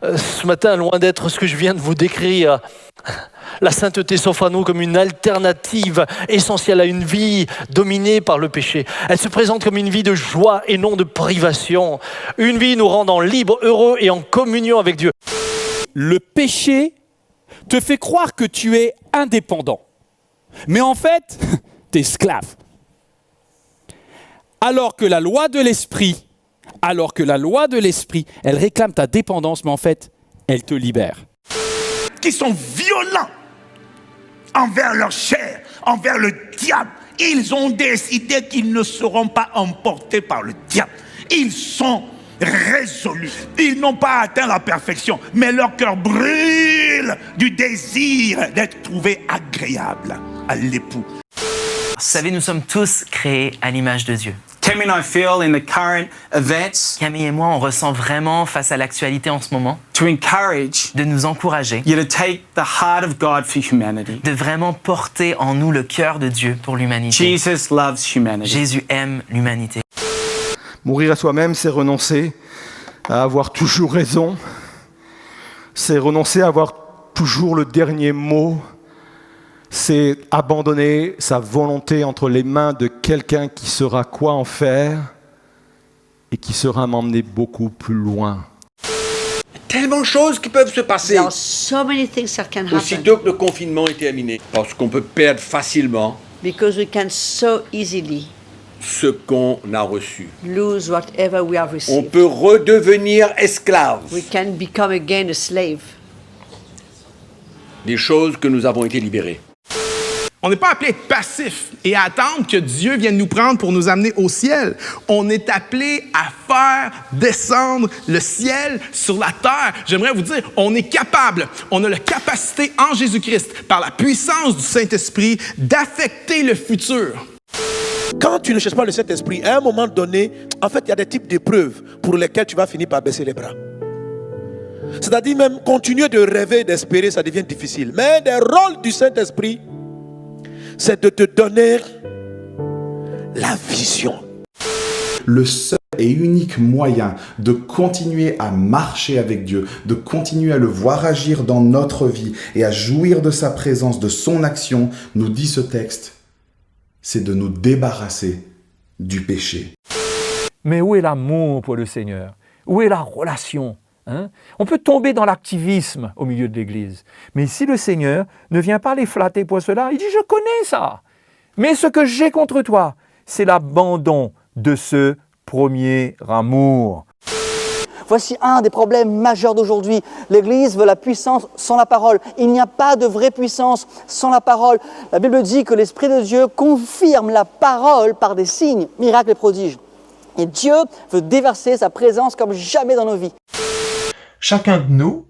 Ce matin, loin d'être ce que je viens de vous décrire, la sainteté s'offre à nous comme une alternative essentielle à une vie dominée par le péché. Elle se présente comme une vie de joie et non de privation. Une vie nous rendant libres, heureux et en communion avec Dieu. Le péché te fait croire que tu es indépendant. Mais en fait, tu es esclave. Alors que la loi de l'esprit, elle réclame ta dépendance, mais en fait, elle te libère. Qui sont violents envers leur chair, envers le diable. Ils ont décidé qu'ils ne seront pas emportés par le diable. Ils sont résolus. Ils n'ont pas atteint la perfection, mais leur cœur brûle du désir d'être trouvé agréable à l'époux. Vous savez, nous sommes tous créés à l'image de Dieu. Tammy and I feel in the current events Camille et moi, on ressent vraiment face à l'actualité en ce moment to encourage de nous encourager, you to take the heart of God for humanity. de vraiment porter en nous le cœur de Dieu pour l'humanité. Jesus loves humanity. Jésus aime l'humanité. Mourir à soi-même, c'est renoncer à avoir toujours raison. C'est renoncer à avoir toujours le dernier mot. C'est abandonner sa volonté entre les mains de quelqu'un qui saura quoi en faire et qui saura m'emmener beaucoup plus loin. Tellement de choses qui peuvent se passer There are so many things that can happen aussitôt que le confinement est terminé. Parce qu'on peut perdre facilement because we can so easily ce qu'on a reçu. lose whatever we have On received. peut redevenir esclave We can become again a slave. des choses que nous avons été libérées. On n'est pas appelé à être passif et à attendre que Dieu vienne nous prendre pour nous amener au ciel. On est appelé à faire descendre le ciel sur la terre. J'aimerais vous dire, on est capable, on a la capacité en Jésus-Christ, par la puissance du Saint-Esprit, d'affecter le futur. Quand tu ne cherches pas le Saint-Esprit, à un moment donné, en fait, il y a des types d'épreuves pour lesquelles tu vas finir par baisser les bras. C'est-à-dire même continuer de rêver, d'espérer, ça devient difficile. Mais le rôle du Saint-Esprit, c'est de te donner la vision. Le seul et unique moyen de continuer à marcher avec Dieu, de continuer à le voir agir dans notre vie et à jouir de sa présence, de son action, nous dit ce texte, c'est de nous débarrasser du péché. Mais où est l'amour pour le Seigneur? Où est la relation? On peut tomber dans l'activisme au milieu de l'Église. Mais si le Seigneur ne vient pas les flatter pour cela, il dit « Je connais ça. Mais ce que j'ai contre toi, c'est l'abandon de ce premier amour. » Voici un des problèmes majeurs d'aujourd'hui. L'Église veut la puissance sans la parole. Il n'y a pas de vraie puissance sans la parole. La Bible dit que l'Esprit de Dieu confirme la parole par des signes, miracles et prodiges. Et Dieu veut déverser sa présence comme jamais dans nos vies. Chacun de nous,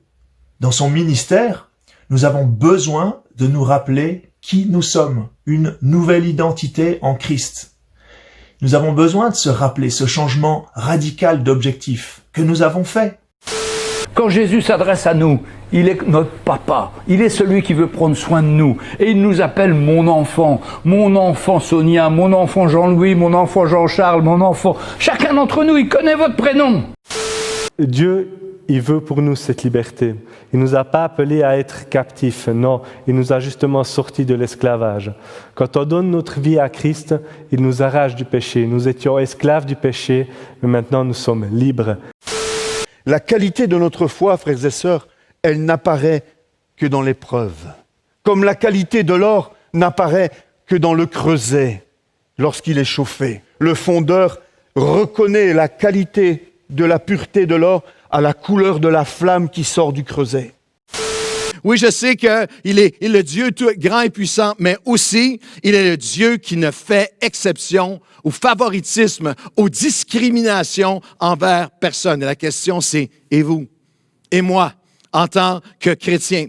dans son ministère, nous avons besoin de nous rappeler qui nous sommes, une nouvelle identité en Christ. Nous avons besoin de se rappeler ce changement radical d'objectif que nous avons fait. Quand Jésus s'adresse à nous, il est notre papa, il est celui qui veut prendre soin de nous. Et il nous appelle mon enfant Sonia, mon enfant Jean-Louis, mon enfant Jean-Charles, mon enfant... Chacun d'entre nous, il connaît votre prénom. Dieu, il veut pour nous cette liberté. Il ne nous a pas appelés à être captifs, non, il nous a justement sortis de l'esclavage. Quand on donne notre vie à Christ, il nous arrache du péché. Nous étions esclaves du péché, mais maintenant nous sommes libres. La qualité de notre foi, frères et sœurs, elle n'apparaît que dans l'épreuve. Comme la qualité de l'or n'apparaît que dans le creuset, lorsqu'il est chauffé. Le fondeur reconnaît la qualité de la pureté de l'or à la couleur de la flamme qui sort du creuset. Oui, je sais qu'il est le Dieu tout grand et puissant, mais aussi, il est le Dieu qui ne fait exception au favoritisme, aux discriminations envers personne. Et la question, c'est, et vous, et moi, en tant que chrétiens,